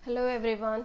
Hello everyone.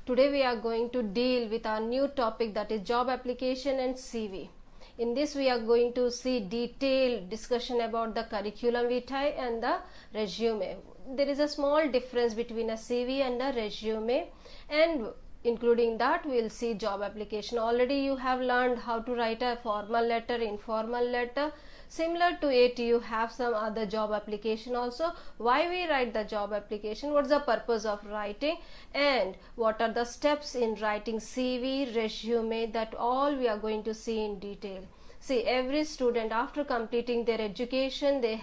Today we are going to deal with our new topic, that is job application and CV. In this we are going to see detailed discussion about the curriculum vitae and the resume. There is a small difference between a CV and a resume, and including that we will see job application. Already you have learned how to write a formal letter, informal letter. Similar to it, you have some other job application also. Why we write the job application, what's the purpose of writing, and what are the steps in writing CV, resume, that all we are going to see in detail. See, every student after completing their education, they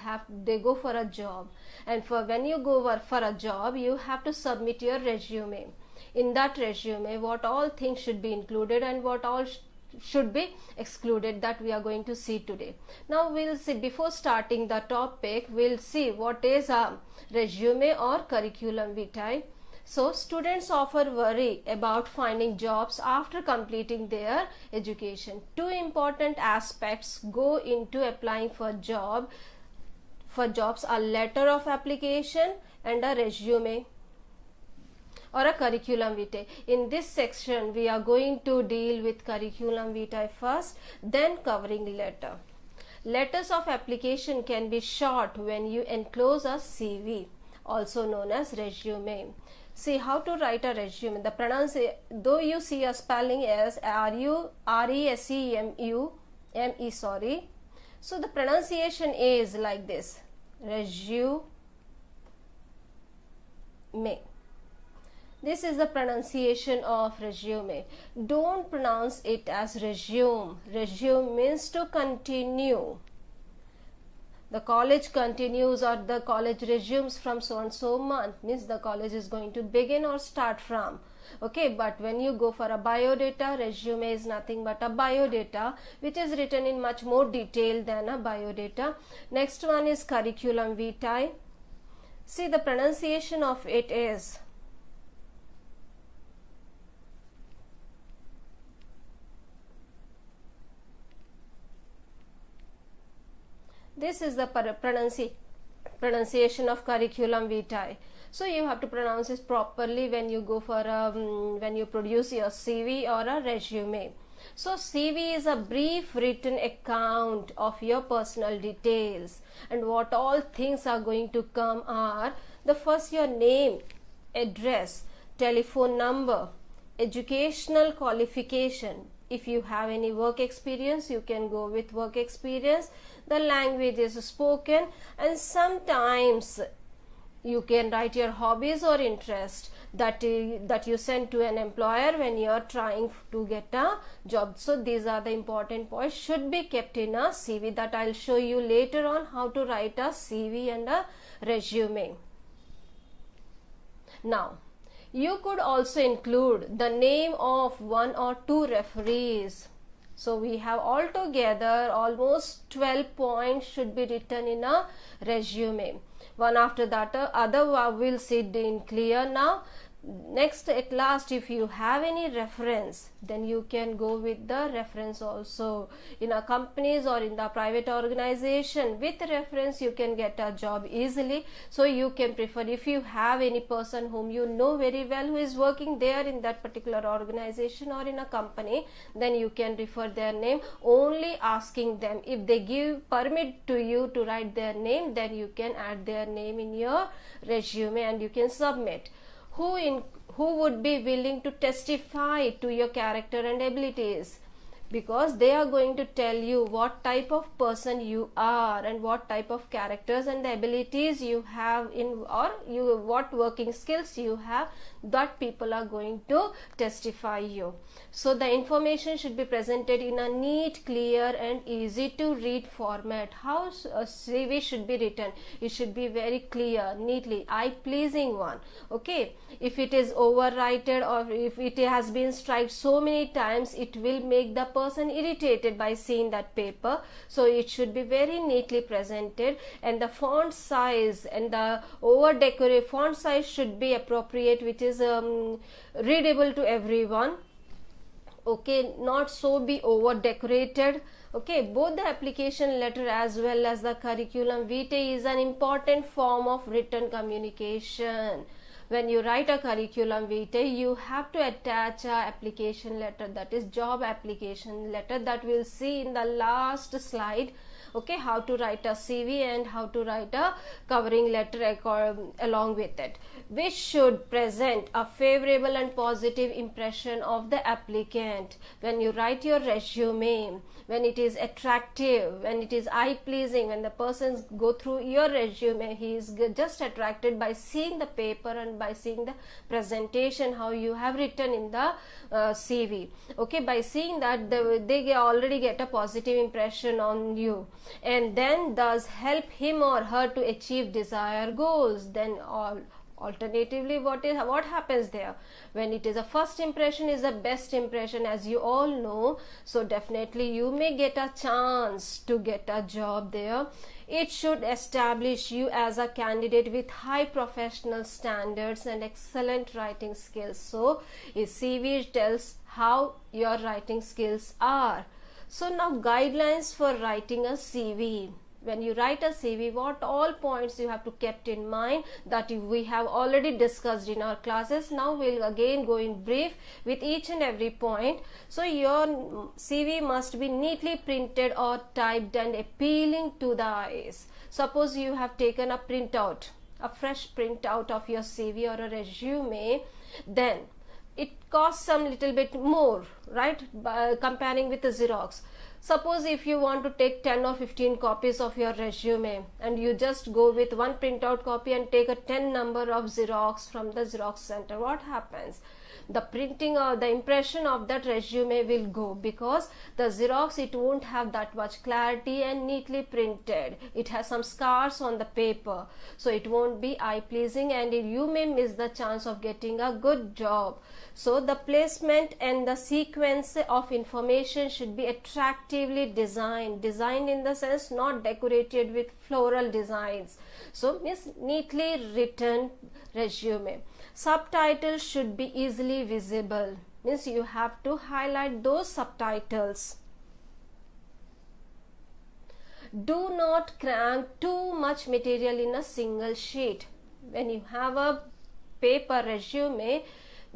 go for a job, and when you go for a job, you have to submit your resume. In that resume, what all things should be included and what all should be excluded, that we are going to see today. Now we'll see, before starting the topic, we'll see what is a resume or curriculum vitae. So students often worry about finding jobs after completing their education. Two important aspects go into applying for jobs: a letter of application and a resume or a curriculum vitae. In this section we are going to deal with curriculum vitae first, then covering letter. Letters of application can be short when you enclose a CV, also known as resume. See how to write a resume. The pronunciation, though you see a spelling as RURESEMUME, sorry, so the pronunciation is like this: resume. This is the pronunciation of resume. Don't pronounce it as resume. Resume means to continue. The college continues, or the college resumes from so and so month, means the college is going to begin or start from. Okay, but when you go for a biodata, resume is nothing but a biodata which is written in much more detail than a biodata. Next one is curriculum vitae. See, the pronunciation of it is this is the pronunciation of curriculum vitae. So you have to pronounce it properly when you go for when you produce your CV or a resume. So CV is a brief written account of your personal details, and what all things are going to come are: the first, your name, address, telephone number, educational qualification. If you have any work experience, you can go with work experience. The language is spoken, and sometimes you can write your hobbies or interest that you send to an employer when you are trying to get a job. So these are the important points should be kept in a CV, that I'll show you later on how to write a CV and a resume. Now, you could also include the name of one or two referees. So we have altogether almost 12 points should be written in a resume. One after that other we'll see it in clear now. Next, at last, if you have any reference, then you can go with the reference also. In a companies or in the private organization, with reference you can get a job easily. So you can prefer, if you have any person whom you know very well who is working there in that particular organization or in a company, then you can refer their name, only asking them. If they give permit to you to write their name, then you can add their name in your resume and you can submit. Who would be willing to testify to your character and abilities, because they are going to tell you what type of person you are and what type of characters and the abilities you have in, or what working skills you have, that people are going to testify you. So the information should be presented in a neat, clear and easy to read format. How a CV should be written? It should be very clear, neatly, eye pleasing one. Okay, if it is overwritten or if it has been striked so many times, it will make the person irritated by seeing that paper. So it should be very neatly presented, and the font size and the over decorated font size should be appropriate, which is readable to everyone. Okay, not so be over decorated. Okay, both the application letter as well as the curriculum vitae is an important form of written communication. when you write a curriculum vitae, you have to attach a application letter, that is job application letter, that we'll see in the last slide. Okay, how to write a CV and how to write a covering letter along with it, which should present a favorable and positive impression of the applicant. When you write your resume, when it is attractive, when it is eye pleasing, when the persons go through your resume, he is just attracted by seeing the paper and by seeing the presentation, how you have written in the CV. Okay, by seeing that, they already get a positive impression on you, and then thus help him or her to achieve desired goals. Then alternatively, what happens there? When it is a first impression is the best impression, as you all know, so definitely you may get a chance to get a job there. It should establish you as a candidate with high professional standards and excellent writing skills. So a CV tells how your writing skills are. So now, guidelines for writing a CV. When you write a CV, what all points you have to keep in mind, that we have already discussed in our classes. Now we'll again go in brief with each and every point. So your CV must be neatly printed or typed and appealing to the eyes. Suppose you have taken a printout, a fresh printout of your CV or a resume, then it costs some little bit more, right, by comparing with the Xerox. Suppose if you want to take 10 or 15 copies of your resume, and you just go with one printout copy and take a 10 number of Xerox from the Xerox center, what happens? The printing or the impression of that resume will go, because the Xerox, it won't have that much clarity and neatly printed. It has some scars on the paper, so it won't be eye pleasing, and you may miss the chance of getting a good job. So the placement and the sequence of information should be attractively designed in the sense not decorated with floral designs. So means neatly written resume. Subtitles should be easily visible, means you have to highlight those subtitles. Do not cram too much material in a single sheet. When you have a paper resume,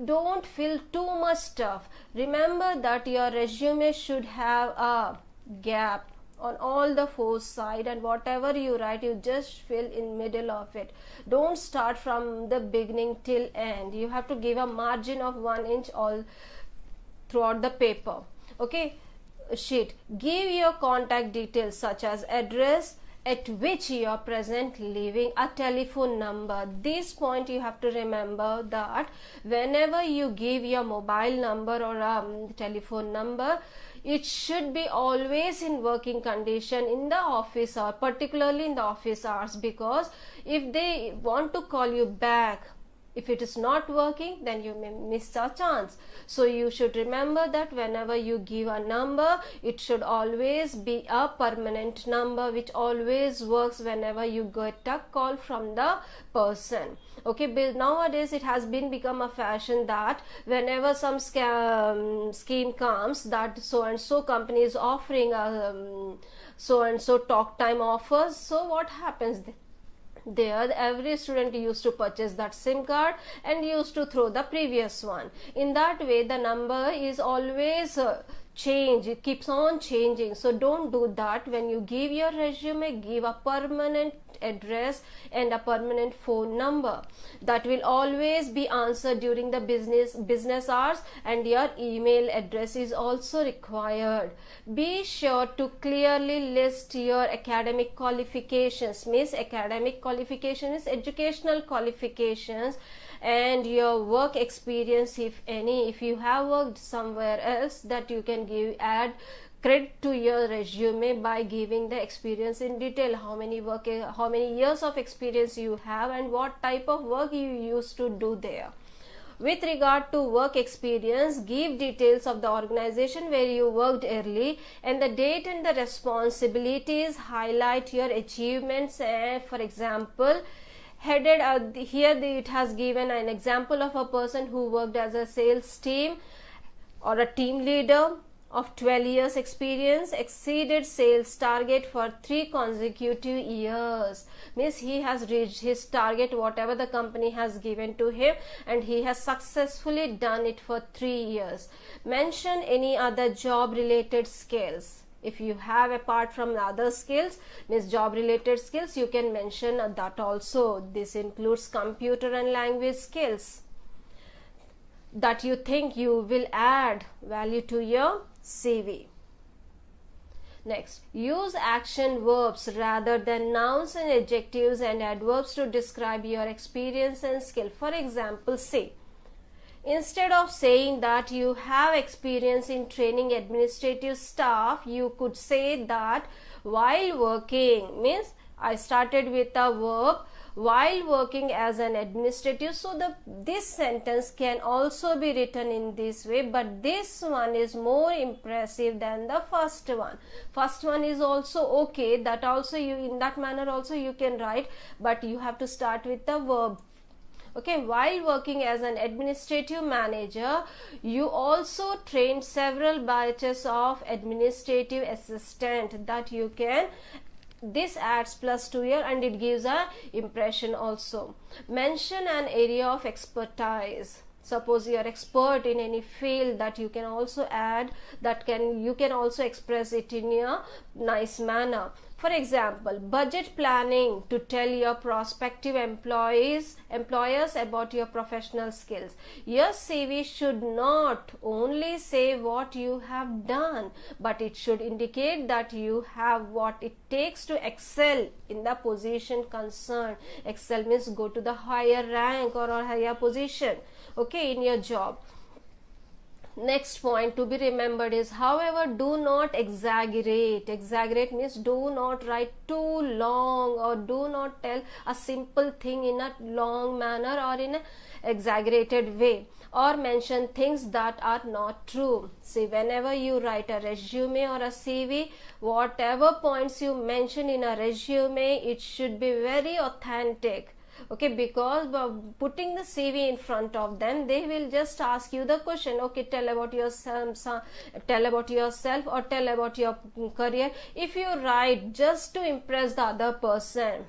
don't fill too much stuff. Remember that your resume should have a gap on all the four sides, and whatever you write, you just fill in middle of it. Don't start from the beginning till end. You have to give a margin of 1 inch all throughout the paper. Okay, sheet. Give your contact details such as address, at which you are present, leaving a telephone number. This point you have to remember, that whenever you give your mobile number or a telephone number, it should be always in working condition in the office hour, particularly in the office hours, because if they want to call you back, if it is not working, then you may miss a chance. So you should remember that whenever you give a number, it should always be a permanent number, which always works whenever you get a call from the person. Okay, but nowadays it has become a fashion that whenever some scheme comes, that so and so company is offering a so and so talk time offers, so what happens there, every student used to purchase that SIM card and used to throw the previous one. In that way, the number is always change, it keeps on changing. So don't do that. When you give your resume, give a permanent address and a permanent phone number that will always be answered during the business hours, and your email address is also required. Be sure to clearly list your academic qualifications. Means academic qualification is educational qualifications, and your work experience, if any. If you have worked somewhere else, that you can add credit to your resume by giving the experience in detail, how many years of experience you have and what type of work you used to do there. With regard to work experience, give details of the organization where you worked early and the date and the responsibilities. Highlight your achievements, and for example, headed here it has given an example of a person who worked as a sales team or a team leader of 12 years experience exceeded sales target for 3 consecutive years. Means he has reached his target, whatever the company has given to him, and he has successfully done it for 3 years. Mention any other job related skills. If you have, apart from the other skills, means job related skills, you can mention that also. This includes computer and language skills that you think you will add value to your CV. Next, use action verbs rather than nouns and adjectives and adverbs to describe your experience and skill. For example, say, instead of saying that you have experience in training administrative staff, you could say that while working, means I started with a verb, while working as an administrative. So this sentence can also be written in this way, but this one is more impressive than the first one. First one is also okay, that also you, in that manner also you can write, but you have to start with the verb. Okay, while working as an administrative manager, you also trained several batches of administrative assistant, that you can, this adds plus to your, and it gives a impression also. Mention an area of expertise. Suppose you are expert in any field, that you can also add, that you can also express it in a nice manner. For example, budget planning, to tell your prospective employers about your professional skills. Your CV should not only say what you have done, but it should indicate that you have what it takes to excel in the position concerned. Excel means go to the higher rank or higher position, okay, in your job. Next point to be remembered is, however, do not exaggerate. Exaggerate means do not write too long, or do not tell a simple thing in a long manner or in an exaggerated way, or mention things that are not true. See, whenever you write a resume or a CV, whatever points you mention in a resume, it should be very authentic. Okay, because by putting the CV in front of them, they will just ask you the question, okay, tell about yourself, or tell about your career. If you write just to impress the other person,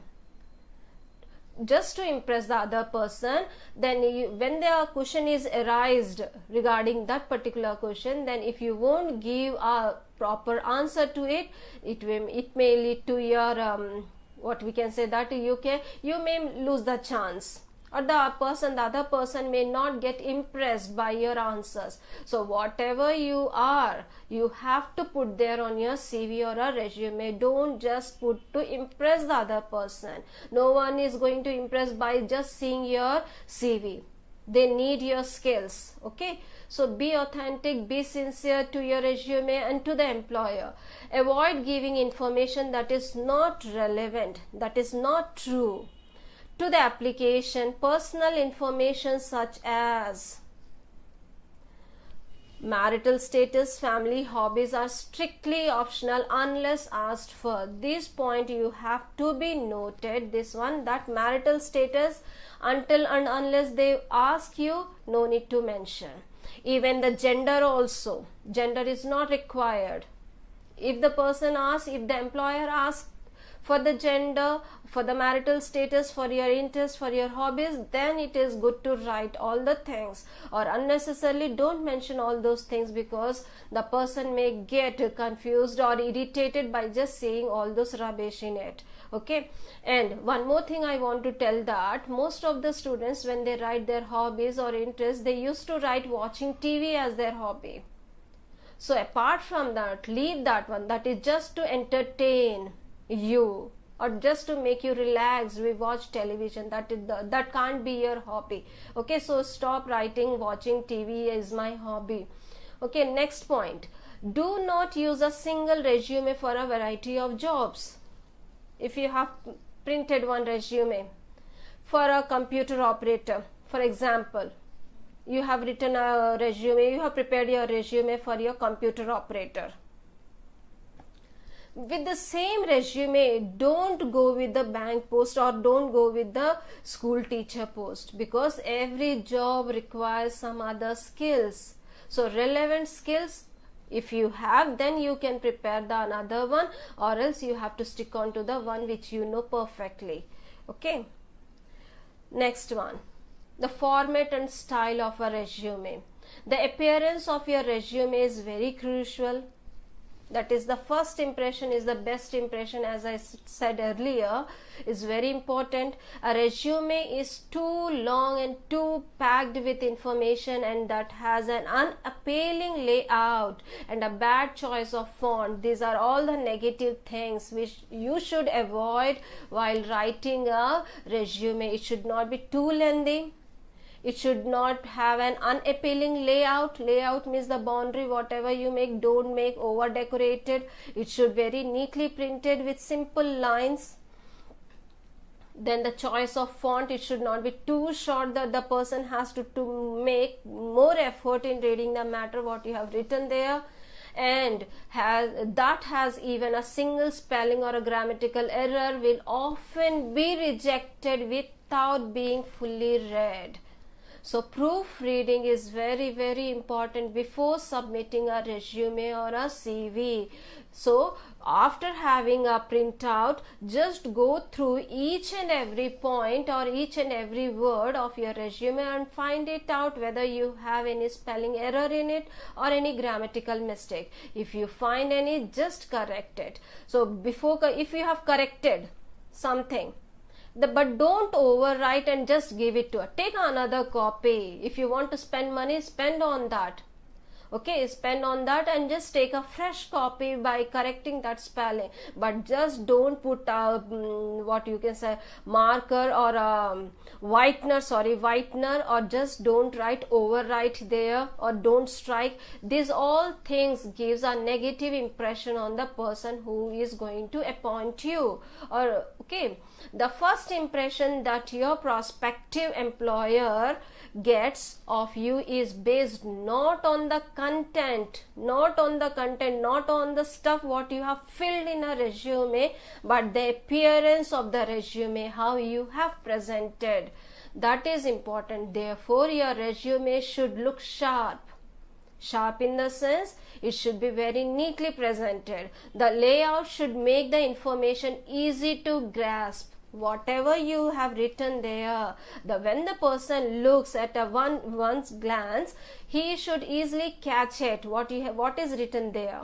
then when the question is arised regarding that particular question, then if you won't give a proper answer to it, it may lead to your what we can say, that you may lose the chance, or the other person may not get impressed by your answers. So whatever you are, you have to put there on your CV or a resume. Don't just put to impress the other person. No one is going to impress by just seeing your CV. They need your skills. Okay, so be authentic, be sincere to your resume and to the employer. Avoid giving information that is not relevant, that is not true to the application. Personal information such as marital status, family, hobbies are strictly optional unless asked for. This point you have to be noted, this one, that marital status, until and unless they ask you, no need to mention. Even the gender also, gender is not required. If the person asks, if the employer asks for the gender, for the marital status, for your interest, for your hobbies, then it is good to write all the things, or unnecessarily don't mention all those things, because the person may get confused or irritated by just saying all those rubbish in it. Okay, and one more thing I want to tell, that most of the students, when they write their hobbies or interests, they used to write watching TV as their hobby. So apart from that, leave that one, that is just to entertain you or just to make you relax. We watch television, that can't be your hobby. Okay, so stop writing watching TV is my hobby. Okay, next point, do not use a single resume for a variety of jobs. If you have printed one resume for a computer operator, for example, you have written a resume, you have prepared your resume for your computer operator. With the same resume, don't go with the bank post or don't go with the school teacher post, because every job requires some other skills. So relevant skills If you have, then you can prepare the another one, or else you have to stick on to the one which you know perfectly. Okay. Next one, the format and style of a resume. The appearance of your resume is very crucial. That is, the first impression is the best impression, as I said earlier, is very important. A resume is too long and too packed with information, and that has an unappealing layout and a bad choice of font. These are all the negative things which you should avoid while writing a resume. It should not be too lengthy. It should not have an unappealing layout. Layout means the boundary, whatever you make, don't make over decorated. It should very neatly printed with simple lines. Then the choice of font, it should not be too short that the person has to make more effort in reading the matter what you have written there, and has even a single spelling or a grammatical error will often be rejected without being fully read. So proofreading is very important before submitting a resume or a CV. So after having a printout, just go through each and every point or each and every word of your resume and find it out whether you have any spelling error in it or any grammatical mistake. If you find any, just correct it. So if you have corrected something, but don't overwrite and just give it to her. Take another copy. If you want to spend money, spend on that. Okay, spend on that and just take a fresh copy by correcting that spelling. But just don't put what you can say, marker or whitener, or just don't overwrite there, or don't strike. These all things gives a negative impression on the person who is going to appoint you. Or okay, the first impression that your prospective employer gets of you is based not on the content, not on the stuff what you have filled in a resume, but the appearance of the resume, how you have presented. That is important. Therefore, your resume should look sharp. Sharp in the sense, it should be very neatly presented. The layout should make the information easy to grasp. Whatever you have written there, when the person looks at one's glance, he should easily catch it, what is written there.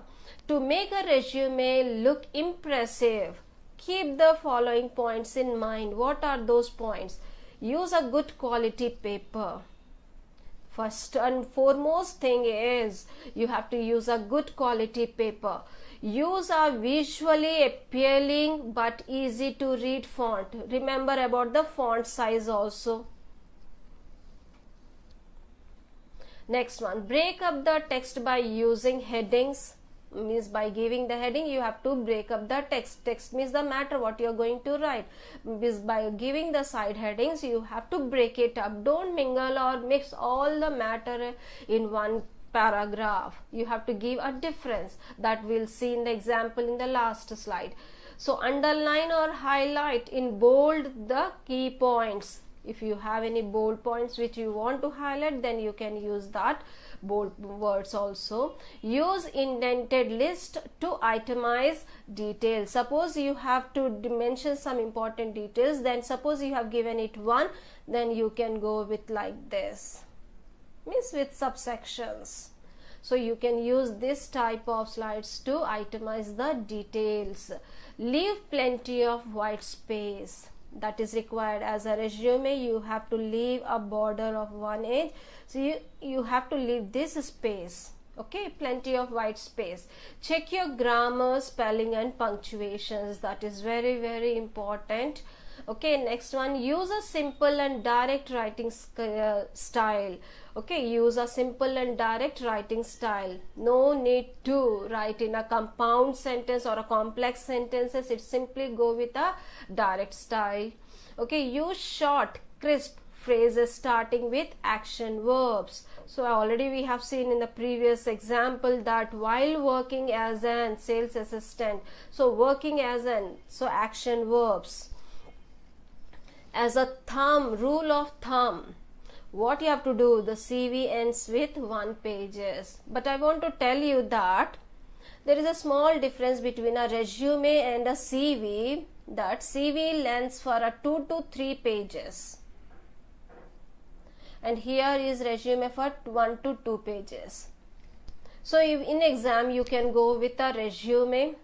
To make a resume look impressive, keep the following points in mind. What are those points? Use a good quality paper. First and foremost thing is you have to use a good quality paper. Use a visually appealing but easy to read font. Remember about the font size also. Next one, break up the text by using headings. Means by giving the heading, you have to break up the text. Text means the matter what you are going to write. Means by giving the side headings, you have to break it up. Don't mingle or mix all the matter in one paragraph. You have to give a difference that we'll see in the example in the last slide. So underline or highlight in bold the key points. If you have any bold points which you want to highlight, then you can use that bold words also. Use indented list to itemize details. Suppose you have to mention some important details, then suppose you have given it 1, then you can go with like this, means with subsections. So you can use this type of slides to itemize the details. Leave plenty of white space. That is required. As a resume, you have to leave a border of 1 inch. So you have to leave this space. Okay, plenty of white space. Check your grammar, spelling and punctuations. That is very important. Okay, next one, use a simple and direct writing style. Okay, use a simple and direct writing style. No need to write in a compound sentence or a complex sentences. It simply go with a direct style. Okay, use short, crisp phrases starting with action verbs. So already we have seen in the previous example that while working as an sales assistant, so working as an, so action verbs. As a rule of thumb, what you have to do, the CV ends with 1 pages. But I want to tell you that there is a small difference between a resume and a CV, that CV lengths for a 2 to 3 pages. And here is resume for 1 to 2 pages. So if in exam you can go with a resume,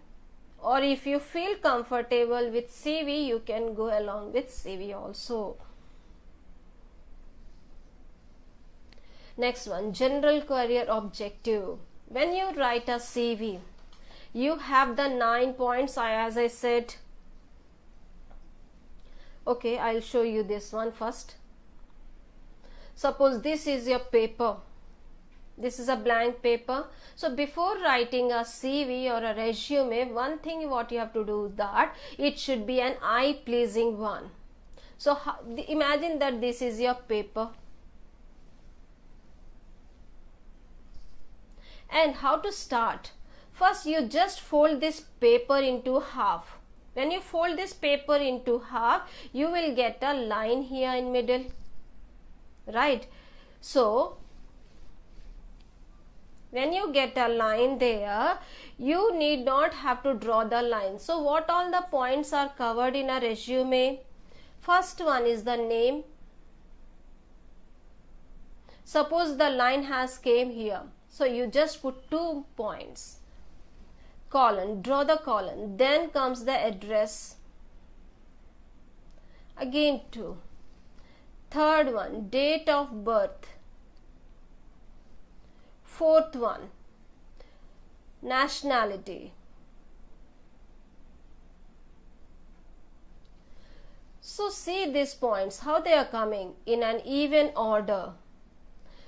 or if you feel comfortable with CV, you can go along with CV also. Next one, general career objective. When you write a CV, you have the 9 points as I said. Okay, I'll show you this one first. Suppose this is your paper. This is a blank paper. So before writing a CV or a resume, one thing what you have to do, that it should be an eye-pleasing one. So imagine that this is your paper. And how to start? First, you just fold this paper into half. When you fold this paper into half, you will get a line here in middle, right? So when you get a line there, you need not have to draw the line. So what all the points are covered in a resume? First one is the name. Suppose the line has came here, so you just put 2 points. Colon, draw the colon. Then comes the address. Again 2. Third one, date of birth. Fourth one, nationality. So see these points, how they are coming in an even order.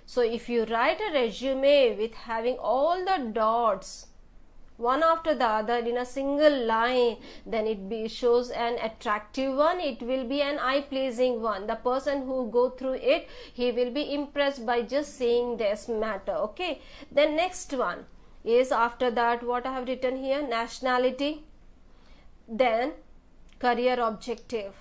So if you write a resume with having all the dots one after the other in a single line, then it shows an attractive one. It will be an eye-pleasing one. The person who go through it, he will be impressed by just seeing this matter. Okay. Then next one is, after that, what I have written here, nationality. Then career objective.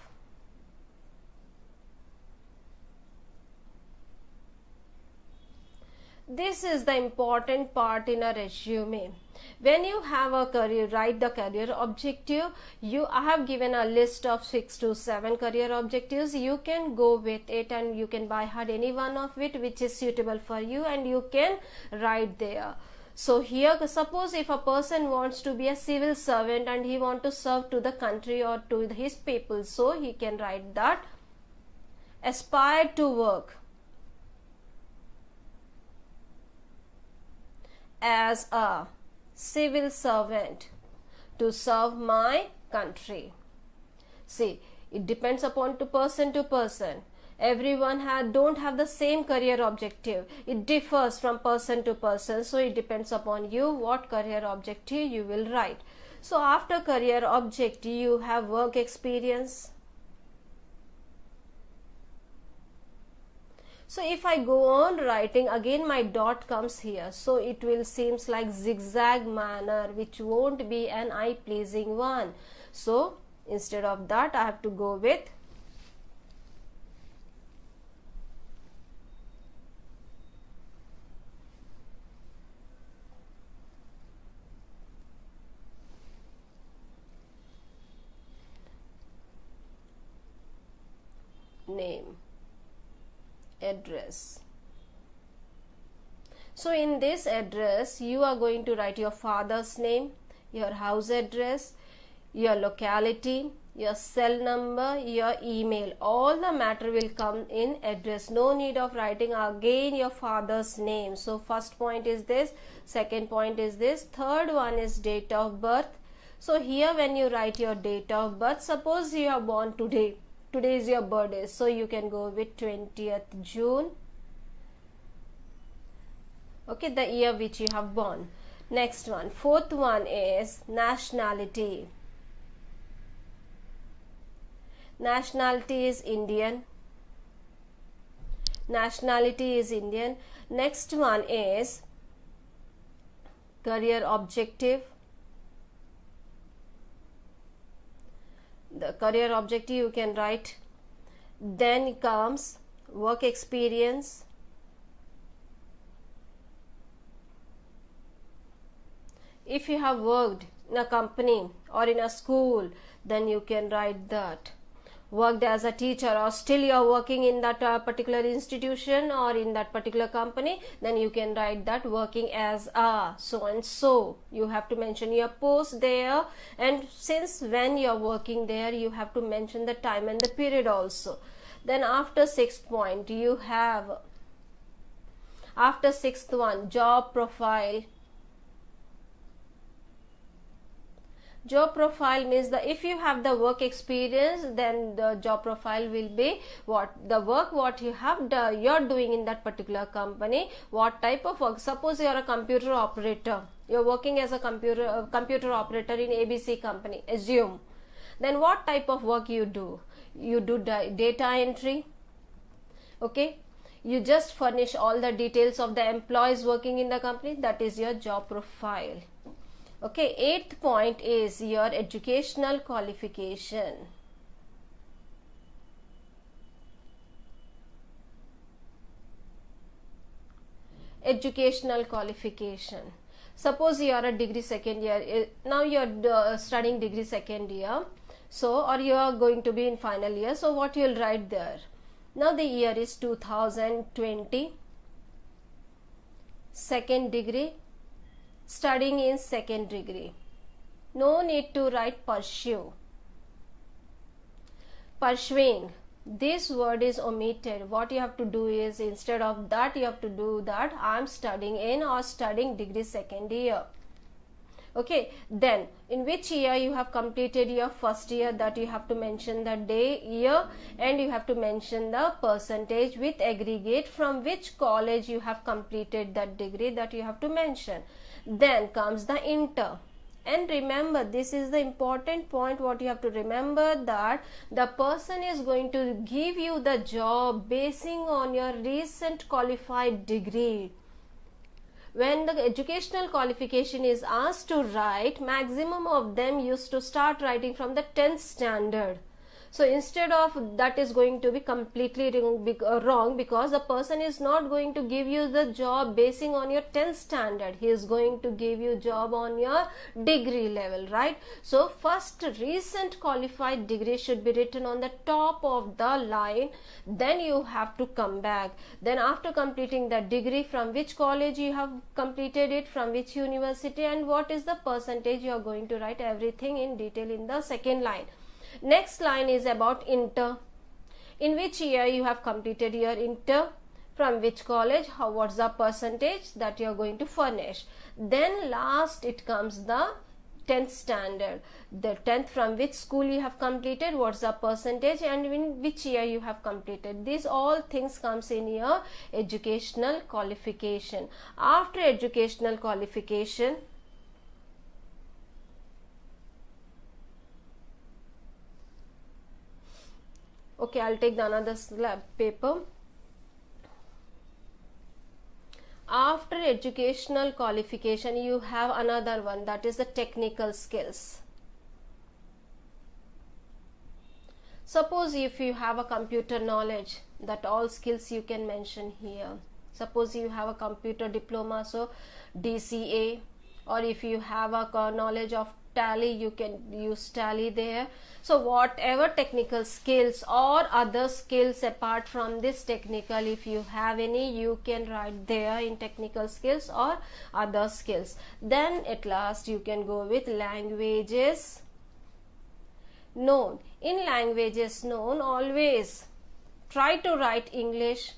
This is the important part in a resume. When you have a career, write the career objective. I have given a list of 6 to 7 career objectives. You can go with it and you can by heart any one of it which is suitable for you, and you can write there. So here, suppose if a person wants to be a civil servant and he want to serve to the country or to his people, so he can write that. Aspire to work as a civil servant to serve my country. See, it depends upon to person. Everyone don't have the same career objective. It differs from person to person. So it depends upon you what career objective you will write. So after career objective, you have work experience. So if I go on writing, again my dot comes here. So it will seems like zigzag manner, which won't be an eye-pleasing one. So instead of that, I have to go with name, address. So in this address, you are going to write your father's name, your house address, your locality, your cell number, your email. All the matter will come in address. No need of writing again your father's name. So first point is this, second point is this, third one is date of birth. So here when you write your date of birth, suppose you are born today. Today is your birthday, so you can go with 20th June. Okay, the year which you have born. Next one, fourth one is nationality. Nationality is Indian. Nationality is Indian. Next one is career objective. The career objective you can write. Then comes work experience. If you have worked in a company or in a school, then you can write that. Worked as a teacher, or still you are working in that particular institution or in that particular company, then you can write that working as a so and so. You have to mention your post there, and since when you are working there, you have to mention the time and the period also. Then after sixth point, you have, after sixth one, job profile. Job profile means that if you have the work experience, then the job profile will be what the work what you have you're doing in that particular company, what type of work. Suppose you are a computer operator, you're working as a computer operator in ABC company, assume. Then what type of work you do? You do data entry, okay. You just furnish all the details of the employees working in the company. That is your job profile. Okay, eighth point is your educational qualification. Educational qualification. Suppose you are a degree second year, now you are studying degree second year, so, or you are going to be in final year, so what you will write there? Now the year is 2020, second degree, studying in second degree. No need to write pursue. Pursuing, this word is omitted. What you have to do is, instead of that, you have to do that I am studying in or studying degree second year. Okay, then in which year you have completed your first year, that you have to mention the day, year, and you have to mention the percentage with aggregate from which college you have completed that degree, that you have to mention. Then comes the inter. And remember, this is the important point what you have to remember, that the person is going to give you the job basing on your recent qualified degree. When the educational qualification is asked to write, maximum of them used to start writing from the 10th standard. So instead of that is going to be completely wrong, because the person is not going to give you the job basing on your 10th standard. He is going to give you job on your degree level, right? So first recent qualified degree should be written on the top of the line. Then you have to come back. Then after completing the degree, from which college you have completed it, from which university, and what is the percentage, you are going to write everything in detail in the second line. Next line is about inter. In which year you have completed your inter, from which college, what's the percentage that you are going to furnish. Then last it comes the 10th standard, the 10th from which school you have completed, what's the percentage, and in which year you have completed. These all things comes in your educational qualification. After educational qualification, okay, I'll take the another slab paper. After educational qualification, you have another one, that is the technical skills. Suppose if you have a computer knowledge, that all skills you can mention here. Suppose you have a computer diploma, so DCA, or if you have a knowledge of Tally, you can use Tally there. So whatever technical skills or other skills apart from this technical, if you have any, you can write there in technical skills or other skills. Then at last you can go with languages known. In languages known, always try to write English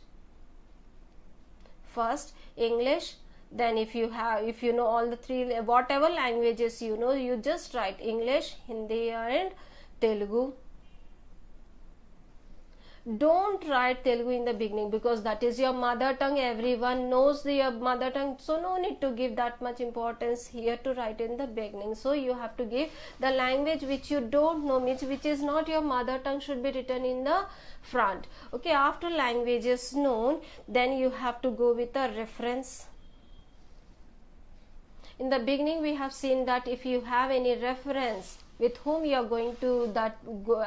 first, English. Then if you know all the three, whatever languages you know, you just write English, Hindi and Telugu. Don't write Telugu in the beginning, because that is your mother tongue. Everyone knows your mother tongue, so no need to give that much importance here to write in the beginning. So you have to give the language which you don't know, which is not your mother tongue, should be written in the front. Okay, after languages known, then you have to go with a reference. In the beginning we have seen that if you have any reference with whom you are going to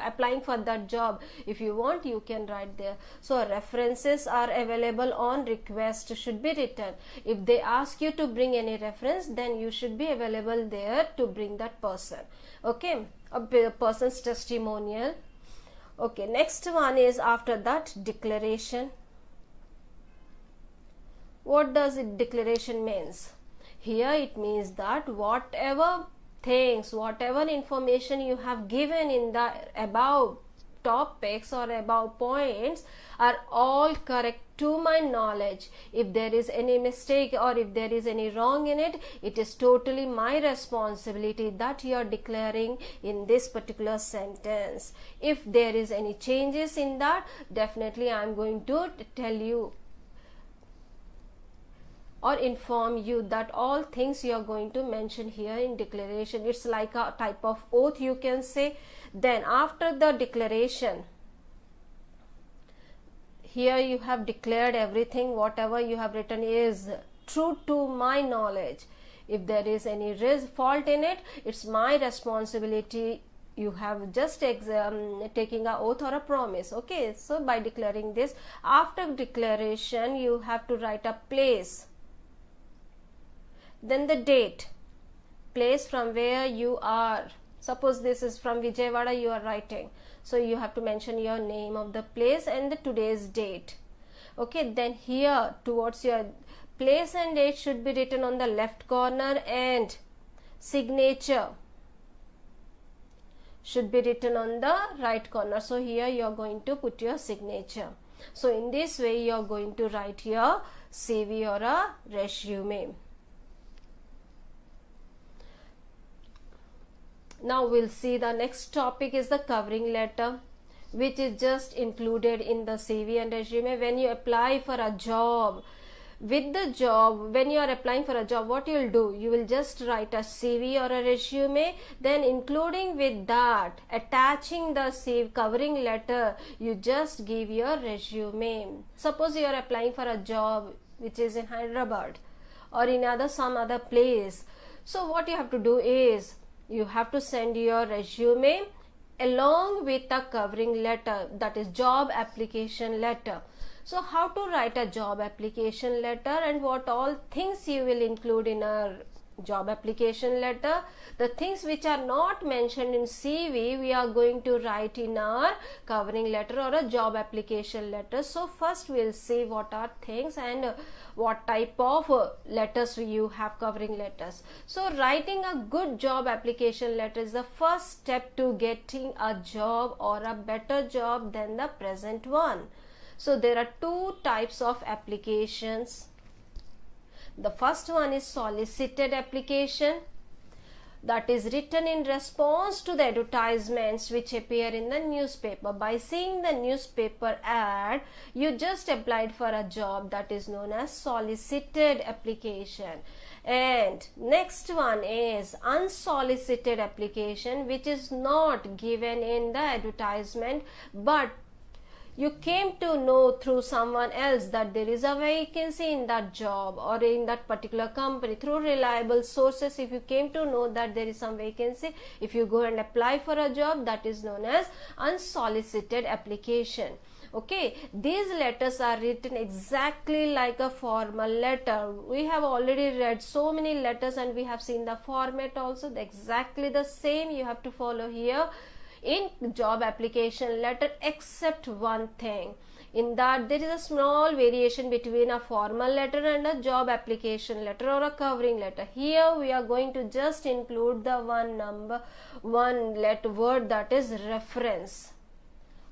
applying for that job, if you want you can write there. So references are available on request, should be written. If they ask you to bring any reference, then you should be available there to bring that person. Okay, a person's testimonial. Okay, next one is after that declaration. What does it declaration means? Here it means that whatever things, whatever information you have given in the above topics or above points are all correct to my knowledge. If there is any mistake or if there is any wrong in it, it is totally my responsibility that you are declaring in this particular sentence. If there is any changes in that, definitely I am going to tell you or inform you that all things you are going to mention here in declaration. It's like a type of oath, you can say. Then after the declaration, here you have declared everything, whatever you have written is true to my knowledge. If there is any fault in it, it's my responsibility. You have just taking a oath or a promise. Okay, so by declaring this, after declaration you have to write a place, then the date, place from where you are. Suppose this is from Vijayawada you are writing, so you have to mention your name of the place and the today's date. Okay, then here towards your place and date should be written on the left corner, and signature should be written on the right corner. So here you are going to put your signature. So in this way you are going to write your CV or a resume. Now we'll see the next topic is the covering letter, which is just included in the CV and resume. When you apply for a job, with the job, when you are applying for a job, what you will do, you will just write a CV or a resume, then including with that, attaching the CV covering letter, you just give your resume. Suppose you are applying for a job which is in Hyderabad or in some other place. So what you have to do is, you have to send your resume along with a covering letter, that is job application letter. So how to write a job application letter and what all things you will include in a job application letter. The things which are not mentioned in CV, we are going to write in our covering letter or a job application letter. So first we'll see what are things and what type of letters you have, covering letters. So writing a good job application letter is the first step to getting a job or a better job than the present one. So there are two types of applications. The first one is solicited application, that is written in response to the advertisements which appear in the newspaper. By seeing the newspaper ad, you just applied for a job, that is known as solicited application. And next one is unsolicited application, which is not given in the advertisement, but you came to know through someone else that there is a vacancy in that job or in that particular company. Through reliable sources, if you came to know that there is some vacancy, if you go and apply for a job, that is known as unsolicited application. Okay, these letters are written exactly like a formal letter. We have already read so many letters and we have seen the format also, exactly the same you have to follow here in job application letter, except one thing. In that there is a small variation between a formal letter and a job application letter or a covering letter. Here we are going to just include the one letter word, that is reference.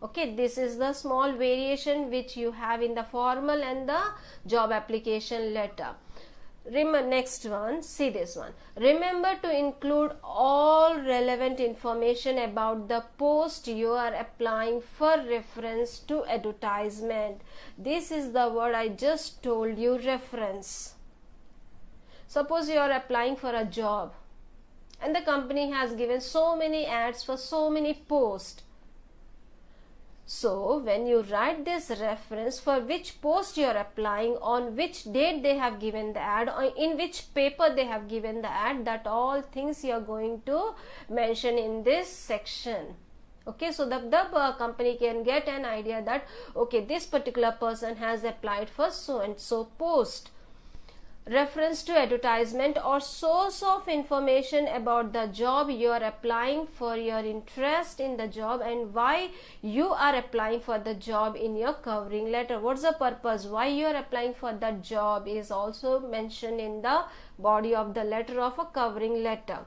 Okay, this is the small variation which you have in the formal and the job application letter. Next one, see this one. Remember to include all relevant information about the post you are applying for reference to advertisement. This is the word I just told you, reference. Suppose you are applying for a job and the company has given so many ads for so many posts. So when you write this reference for which post you are applying, on which date they have given the ad, or in which paper they have given the ad, that all things you are going to mention in this section. Okay, so the company can get an idea that okay, this particular person has applied for so and so post. Reference to advertisement or source of information about the job you are applying for, your interest in the job and why you are applying for the job in your covering letter. What's the purpose, why you are applying for that job is also mentioned in the body of the letter of a covering letter.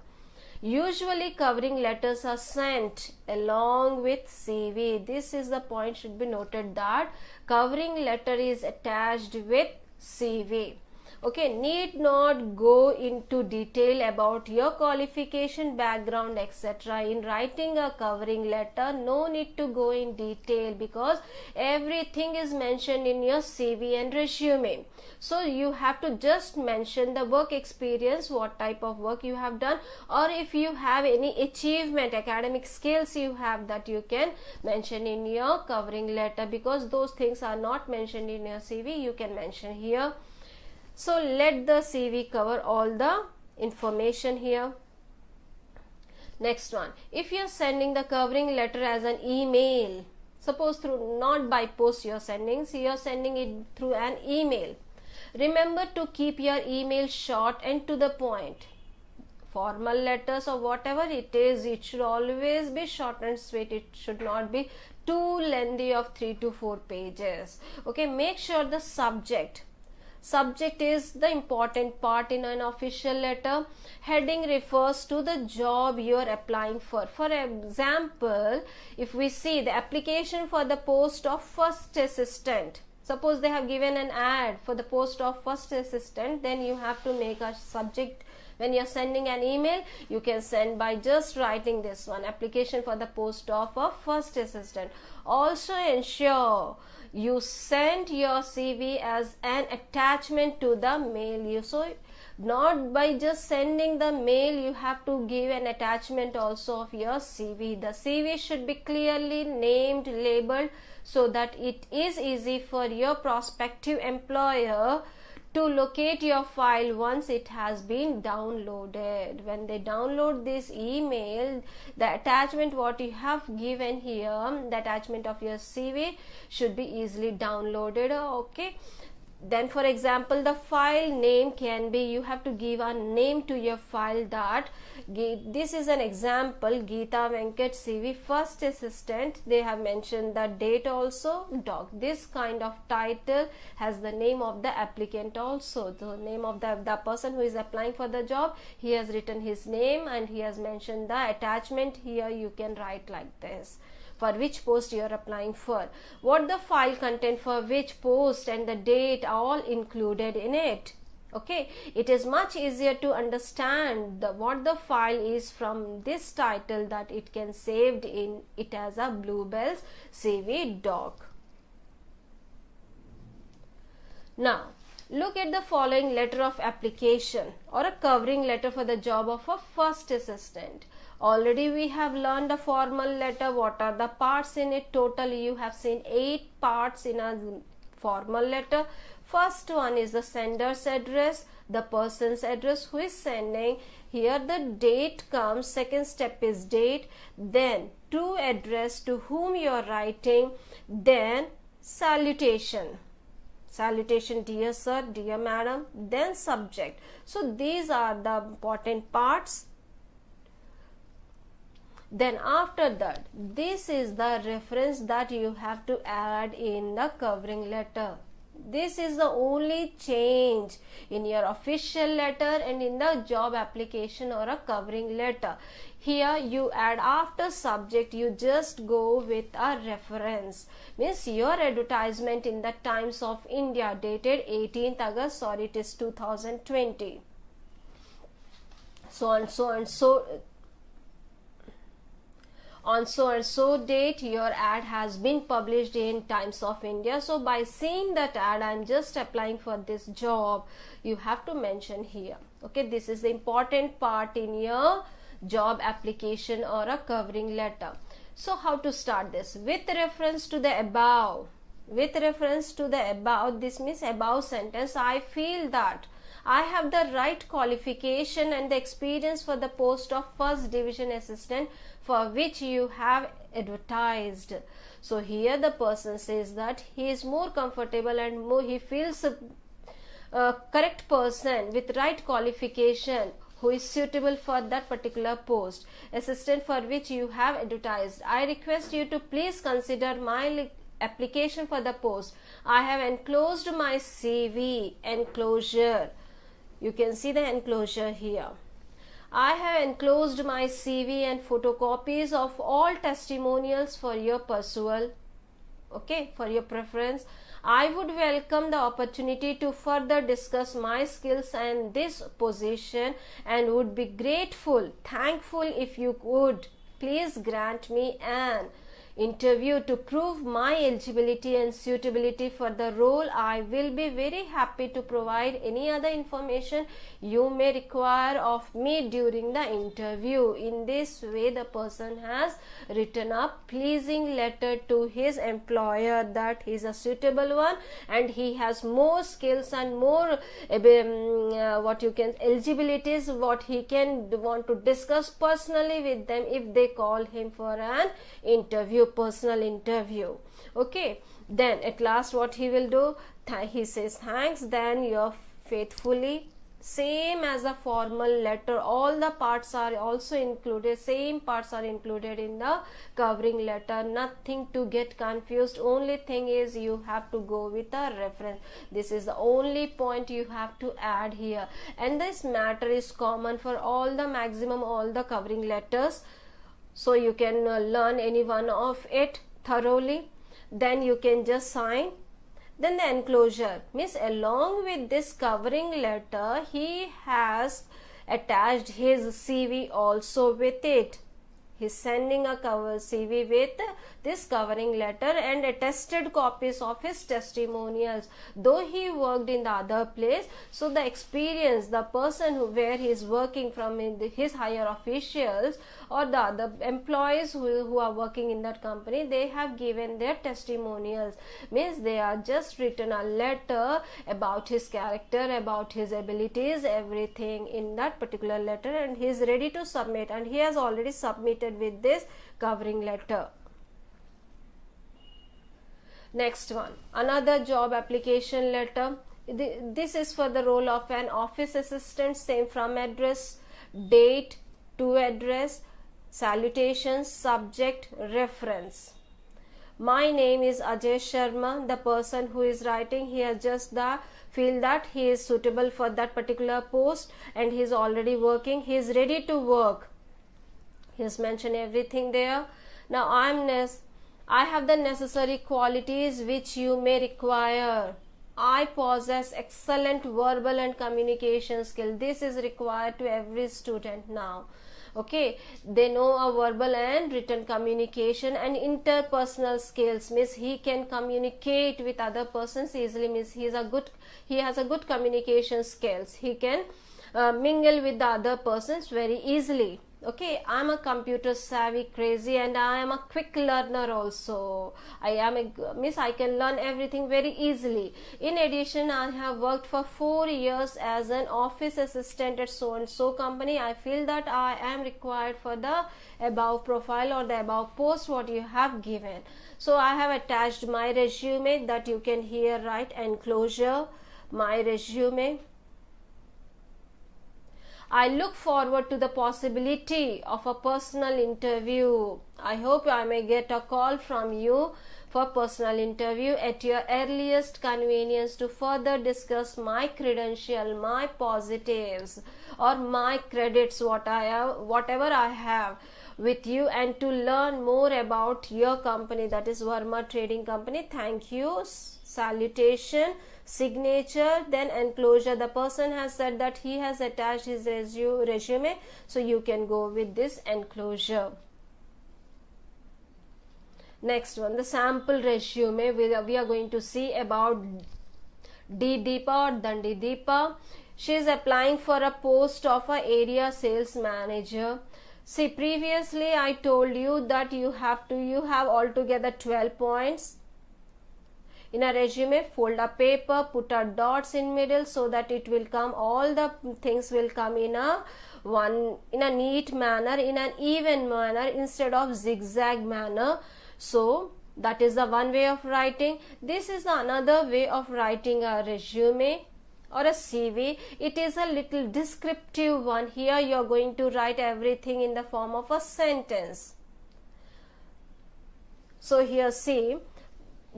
Usually covering letters are sent along with CV. This is the point should be noted, that covering letter is attached with CV. Okay, need not go into detail about your qualification, background, etc. in writing a covering letter. No need to go in detail because everything is mentioned in your CV and resume. So you have to just mention the work experience, what type of work you have done, or if you have any achievement, academic skills you have, that you can mention in your covering letter, because those things are not mentioned in your CV, you can mention here. So let the CV cover all the information here. Next one, if you are sending the covering letter as an email, suppose through, not by post you are sending, so you are sending it through an email. Remember to keep your email short and to the point. Formal letters or whatever it is, it should always be short and sweet. It should not be too lengthy of 3 to 4 pages. Okay, make sure the subject is the important part in an official letter. Heading refers to the job you are applying for. For example, if we see the application for the post of first assistant, suppose they have given an ad for the post of first assistant, then you have to make a subject. When you are sending an email, you can send by just writing this one, application for the post of a first assistant. Also ensure you send your CV as an attachment to the mail. So not by just sending the mail, you have to give an attachment also of your CV. The CV should be clearly named, labeled, so that it is easy for your prospective employer to locate your file once it has been downloaded. When they download this email, the attachment what you have given here, the attachment of your CV should be easily downloaded. Okay, then for example, the file name can be, you have to give a name to your file, that this is an example, Geeta Venkat CV first assistant. They have mentioned the date also, doc. This kind of title has the name of the applicant also, the name of the person who is applying for the job. He has written his name and he has mentioned the attachment. Here you can write like this, for which post you are applying for, what the file content for which post and the date all included in it. Okay, it is much easier to understand what the file is from this title, that it can saved in it as a Bluebell's CV doc. Now look at the following letter of application or a covering letter for the job of a first assistant. Already we have learned a formal letter. What are the parts in it? Total you have seen 8 parts in a formal letter. First one is the sender's address, the person's address who is sending. Here the date comes. Second step is date, then to address to whom you are writing, then salutation, dear sir, dear madam, then subject. So these are the important parts. Then after that, this is the reference that you have to add in the covering letter. This is the only change in your official letter and in the job application or a covering letter. Here you add after subject, you just go with a reference. Means your advertisement in the Times of India dated 18th August, sorry it is 2020. So and so and so. On so and so date your ad has been published in Times of India. So by seeing that ad, I am just applying for this job, you have to mention here. Okay, this is the important part in your job application or a covering letter. So how to start this? With reference to the above, this means above sentence, I feel that I have the right qualification and the experience for the post of first division assistant for which you have advertised. So here the person says that he is more comfortable and he feels a correct person with right qualification who is suitable for that particular post, assistant for which you have advertised. I request you to please consider my application for the post. I have enclosed my CV. Enclosure. You can see the enclosure here. I have enclosed my CV and photocopies of all testimonials for your perusal. Okay, for your preference. I would welcome the opportunity to further discuss my skills and this position and would be thankful if you would please grant me an interview to prove my eligibility and suitability for the role. I will be very happy to provide any other information you may require of me during the interview. In this way, the person has written a pleasing letter to his employer that he is a suitable one and he has more skills and more eligibilities what he can want to discuss personally with them if they call him for an interview, personal interview. Okay, then at last what he will do, he says thanks, then you're faithfully, same as a formal letter, all the parts are also included, same parts are included in the covering letter, nothing to get confused. Only thing is you have to go with a reference. This is the only point you have to add here, and this matter is common for all the covering letters. So you can learn any one of it thoroughly, then you can just sign. Then the enclosure means along with this covering letter he has attached his CV also with it. He's sending a cover CV with this covering letter and attested copies of his testimonials. Though he worked in the other place, so the experience, the person where he is working from, his higher officials or the other employees who are working in that company, they have given their testimonials. Means they are just written a letter about his character, about his abilities, everything in that particular letter, and he is ready to submit, and he has already submitted with this covering letter. Next one, another job application letter. This is for the role of an office assistant. Same from address, date, to address, salutations, subject, reference. My name is Ajay Sharma. The person who is writing, he has just feel that he is suitable for that particular post and he is already working. He is ready to work. He has mentioned everything there. Now I have the necessary qualities which you may require. I possess excellent verbal and communication skill. This is required to every student now. Okay, they know a verbal and written communication and interpersonal skills. Means he can communicate with other persons easily. Means he has a good communication skills. He can mingle with the other persons very easily. Okay, I am a computer savvy crazy and I am a quick learner also. I can learn everything very easily. In addition, I have worked for 4 years as an office assistant at so and so company. I feel that I am required for the above profile or the above post what you have given. So I have attached my resume that you can here write enclosure, my resume. I look forward to the possibility of a personal interview. I hope I may get a call from you for personal interview at your earliest convenience to further discuss my credential, my positives or my credits, whatever I have with you, and to learn more about your company, that is Verma Trading Company. Thank you. Salutation, signature, then enclosure. The person has said that he has attached his resume, so you can go with this enclosure. Next one, the sample resume. We are going to see about D. Deepa or Dandi Deepa. She is applying for a post of a area sales manager. See, previously I told you that you have altogether 12 points. In a resume, fold a paper, put a dots in middle so that it will come, all the things will come in a neat manner, in an even manner instead of zigzag manner. So that is the one way of writing. This is another way of writing a resume or a CV. It is a little descriptive one. Here you are going to write everything in the form of a sentence. So here see,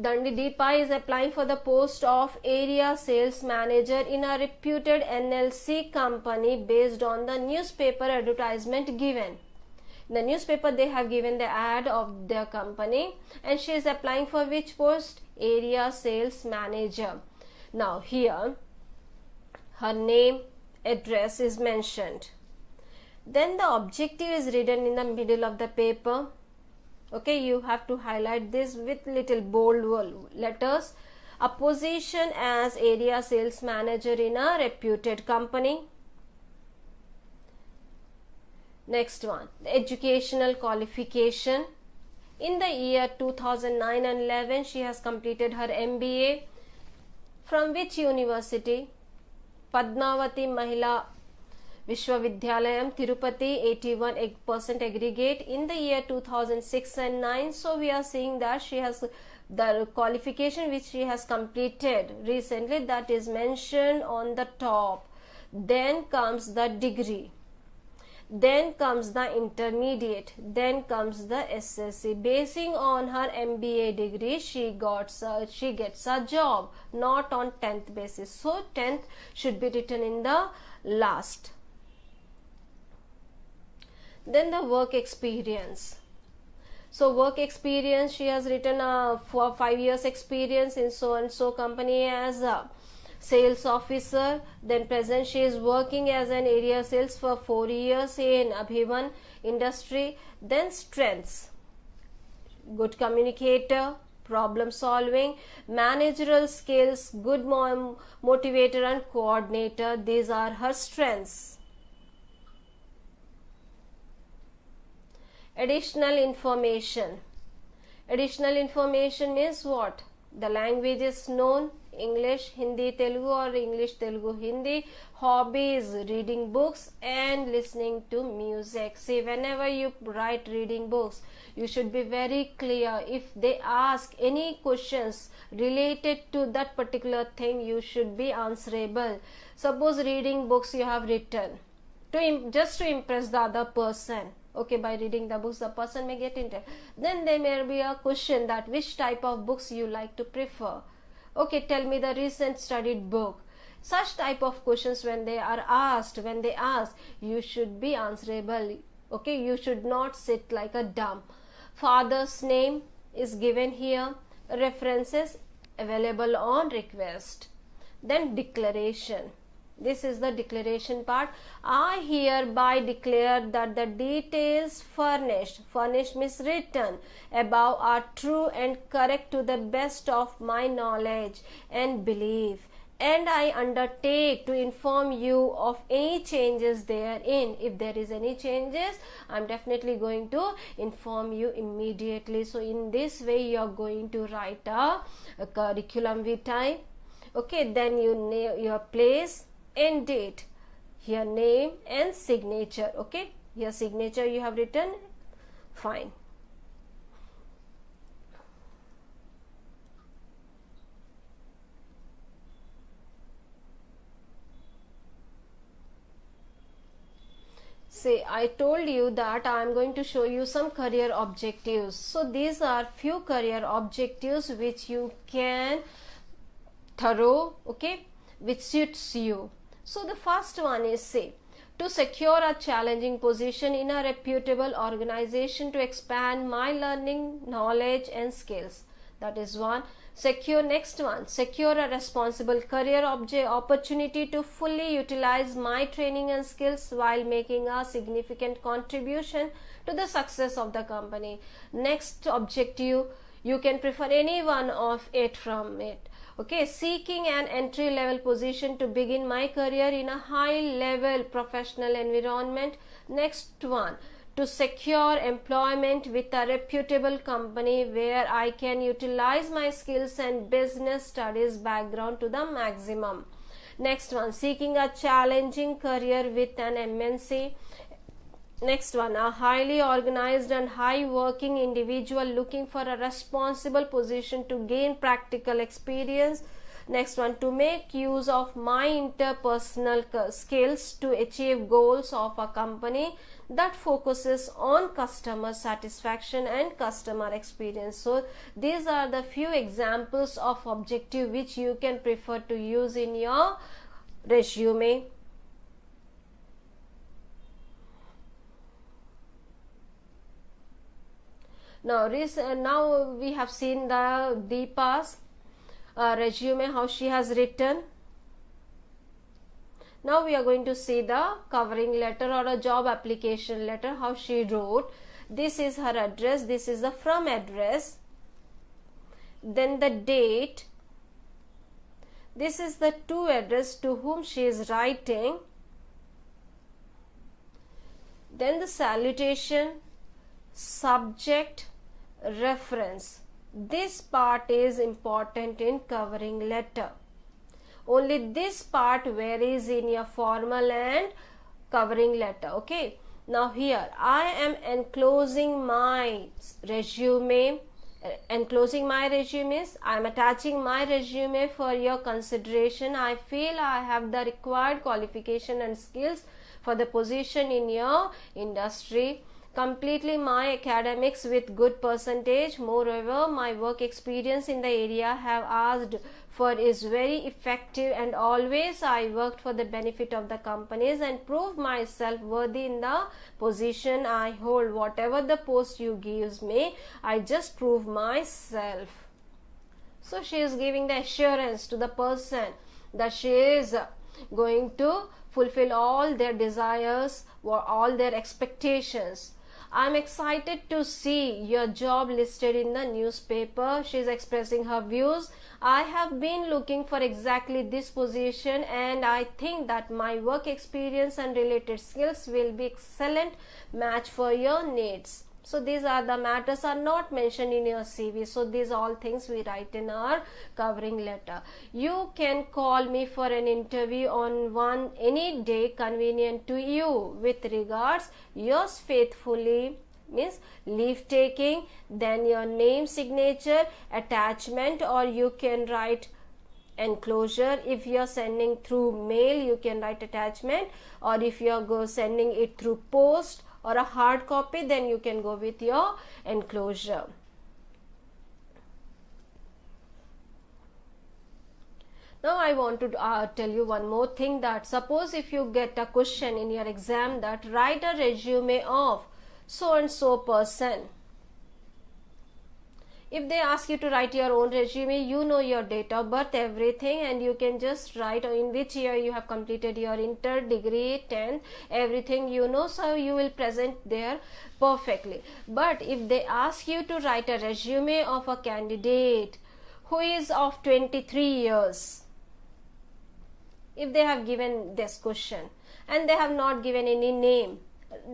Dandy Pai is applying for the post of area sales manager in a reputed NLC company based on the newspaper advertisement given. In the newspaper they have given the ad of their company, and she is applying for which post? Area sales manager. Now here her name, address is mentioned. Then the objective is written in the middle of the paper. Okay, you have to highlight this with little bold letters. A position as area sales manager in a reputed company. Next one, the educational qualification. In the year 2009 and 11, she has completed her MBA. From which university? Padmavati Mahila Vishwavidyalayam, Tirupati, 81% aggregate in the year 2006 and 9. So we are seeing that she has the qualification which she has completed recently, that is mentioned on the top. Then comes the degree, then comes the intermediate, then comes the SSC. Basing on her MBA degree, she gets a job, not on 10th basis. So 10th should be written in the last. Then the work experience. So work experience, she has written for 5 years experience in so and so company as a sales officer. Then present she is working as an area sales for 4 years in Abhiman industry. Then strengths, good communicator, problem solving, managerial skills, good motivator and coordinator. These are her strengths. Additional information. Additional information means what? The language is known, English, Hindi, Telugu or English, Telugu, Hindi. Hobbies, reading books and listening to music. See, whenever you write reading books, you should be very clear. If they ask any questions related to that particular thing, you should be answerable. Suppose reading books you have written just to impress the other person. Okay, by reading the books the person may get into. Then there may be a question that which type of books you like to prefer. Okay, tell me the recent studied book. Such type of questions when they ask, you should be answerable. Okay, you should not sit like a dumb. Father's name is given here. References available on request. Then declaration. This is the declaration part. I hereby declare that the details furnished means written above are true and correct to the best of my knowledge and belief, and I undertake to inform you of any changes therein. If there is any changes, I am definitely going to inform you immediately. So in this way you are going to write a curriculum vitae. Okay, then you name your place and date, here name and signature. Okay, here signature you have written, fine. See, I told you that I am going to show you some career objectives. So these are few career objectives which you can thorough, okay, which suits you. So the first one is, say, to secure a challenging position in a reputable organization to expand my learning, knowledge and skills. That is one. Secure, next one, secure a responsible career opportunity to fully utilize my training and skills while making a significant contribution to the success of the company. Next objective, you can prefer any one of it from it. Okay, seeking an entry level position to begin my career in a high level professional environment. Next one, to secure employment with a reputable company where I can utilize my skills and business studies background to the maximum. Next one, seeking a challenging career with an MNC. Next one, a highly organized and high working individual looking for a responsible position to gain practical experience. Next one, to make use of my interpersonal skills to achieve goals of a company that focuses on customer satisfaction and customer experience. So these are the few examples of objective which you can prefer to use in your resume. Now we have seen the Deepa's resume, how she has written. Now we are going to see the covering letter or a job application letter, how she wrote. This is her address, this is the from address, then the date, this is the to address to whom she is writing, then the salutation, subject, reference. This part is important in covering letter. Only this part varies in your formal and covering letter. Okay. Now here I am enclosing my resume. Enclosing my resumes. I am attaching my resume for your consideration. I feel I have the required qualification and skills for the position in your industry. Completely my academics with good percentage. Moreover, my work experience in the area have asked for is very effective, and always I worked for the benefit of the companies and proved myself worthy in the position I hold. Whatever the post you gives me, I just prove myself. So she is giving the assurance to the person that she is going to fulfill all their desires or all their expectations. I am excited to see your job listed in the newspaper. She is expressing her views. I have been looking for exactly this position, and I think that my work experience and related skills will be excellent match for your needs. So these are the matters are not mentioned in your CV. So these all things we write in our covering letter. You can call me for an interview on any day convenient to you. With regards, yours faithfully, means leave taking, then your name, signature, attachment, or you can write enclosure. If you are sending through mail, you can write attachment, or if you are sending it through post or a hard copy, then you can go with your enclosure. Now I want to tell you one more thing, that suppose if you get a question in your exam that write a resume of so and so person. If they ask you to write your own resume, you know your date of birth, everything, and you can just write in which year you have completed your inter, degree, 10th, everything you know, so you will present there perfectly. But if they ask you to write a resume of a candidate who is of 23 years, if they have given this question and they have not given any name,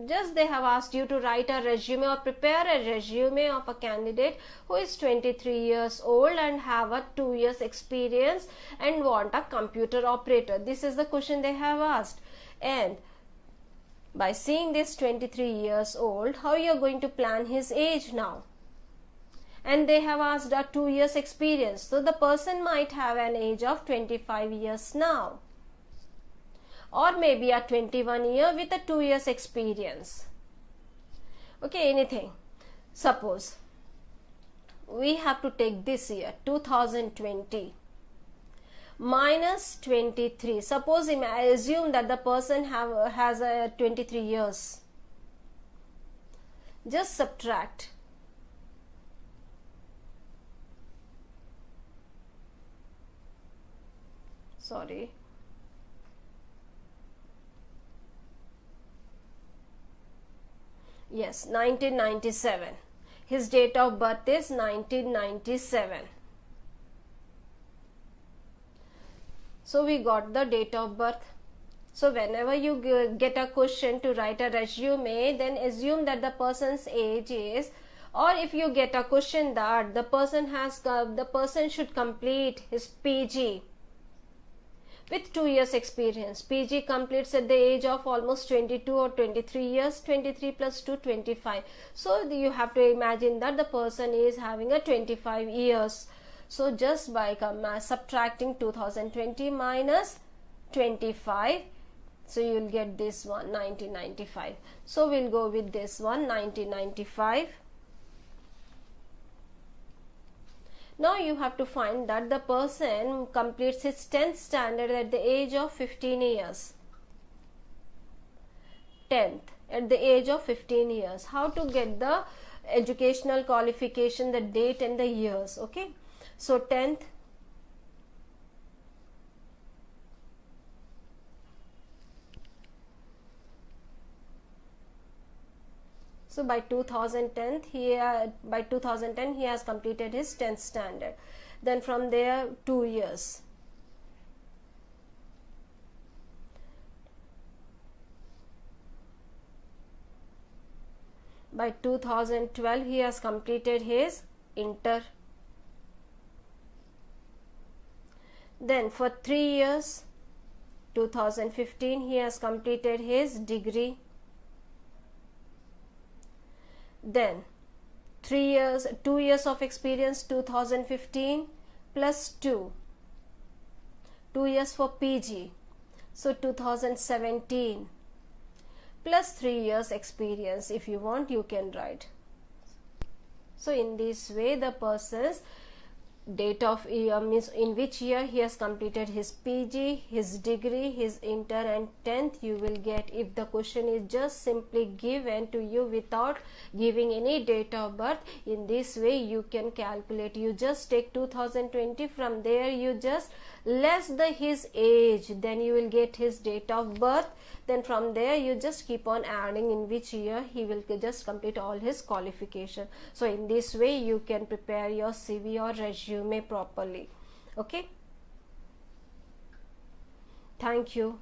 just they have asked you to write a resume or prepare a resume of a candidate who is 23 years old and have a 2 years experience and want a computer operator. This is the question they have asked. And by seeing this 23 years old, how you are going to plan his age now? And they have asked a 2 years experience. So the person might have an age of 25 years now, or maybe a 21 year with a 2 years experience. Okay, anything. Suppose we have to take this year 2020 minus 23. Suppose I assume that the person has a 23 years. Just subtract. Sorry. Yes, 1997. His date of birth is 1997. So we got the date of birth. So whenever you get a question to write a resume, then assume that the person's age is, or if you get a question that the person should complete his PG with 2 years experience. PG completes at the age of almost 22 or 23 years. 23 plus 2, 25. So you have to imagine that the person is having a 25 years. So just by subtracting 2020 minus 25, so you will get this one, 1995. So we'll go with this one, 1995. Now you have to find that the person completes his 10th standard at the age of 15 years. 10th at the age of 15 years. How to get the educational qualification, the date and the years, okay? So 10th, so by 2010 he has completed his 10th standard. Then from there 2 years. By 2012 he has completed his inter. Then for 3 years, 2015 he has completed his degree. Then 2 years of experience, 2015 plus 2 years for PG, so 2017 plus 3 years experience. If you want, you can write. So in this way the person's date of year means in which year he has completed his PG, his degree, his inter and 10th you will get. If the question is just simply given to you without giving any date of birth, in this way you can calculate. You just take 2020, from there you just less his age, then you will get his date of birth. Then from there you just keep on adding in which year he will just complete all his qualification. So in this way you can prepare your CV or resume properly. Okay, thank you.